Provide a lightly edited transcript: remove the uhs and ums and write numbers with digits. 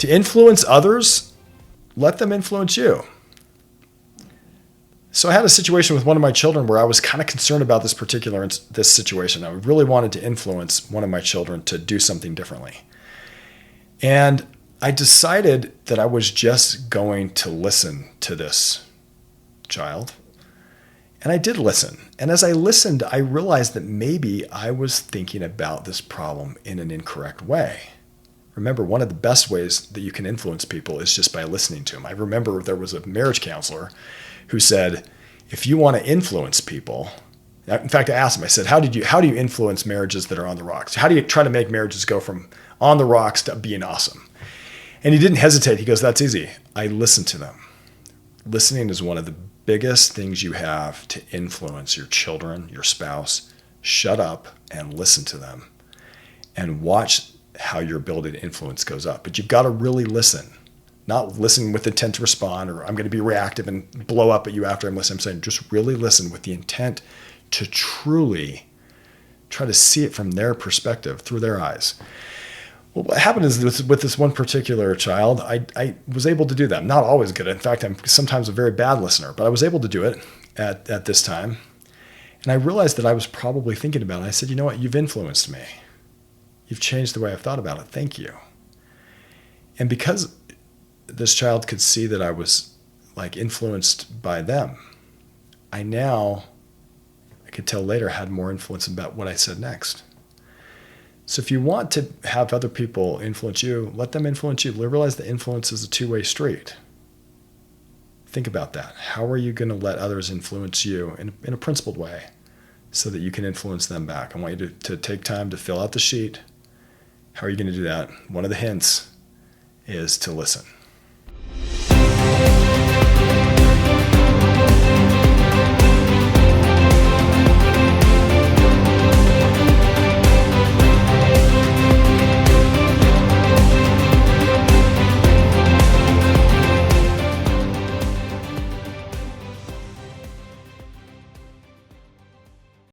To influence others, let them influence you. So I had a situation with one of my children where I was kind of concerned about this situation. I really wanted to influence one of my children to do something differently. And I decided that I was just going to listen to this child. And I did listen. And as I listened, I realized that maybe I was thinking about this problem in an incorrect way. Remember, one of the best ways that you can influence people is just by listening to them. I remember there was a marriage counselor who said, if you want to influence people, in fact, I asked him, I said, how do you influence marriages that are on the rocks? How do you try to make marriages go from on the rocks to being awesome? And he didn't hesitate. He goes, that's easy. I listen to them. Listening is one of the biggest things you have to influence your children, your spouse. Shut up and listen to them and watch how your ability to influence goes up. But you've got to really listen. Not listen with intent to respond, or I'm going to be reactive and blow up at you after I'm listening. I'm saying just really listen with the intent to truly try to see it from their perspective, through their eyes. Well, what happened is with this one particular child, I was able to do that. I'm not always good. In fact, I'm sometimes a very bad listener, but I was able to do it at this time. And I realized that I was probably thinking about it. I said, you know what? You've influenced me. You've changed the way I've thought about it. Thank you. And because this child could see that I was influenced by them, I could tell later had more influence about what I said next. So if you want to have other people influence you, let them influence you. Realize that influence is a two-way street. Think about that. How are you going to let others influence you in a principled way so that you can influence them back? I want you to take time to fill out the sheet. How are you going to do that? One of the hints is to listen.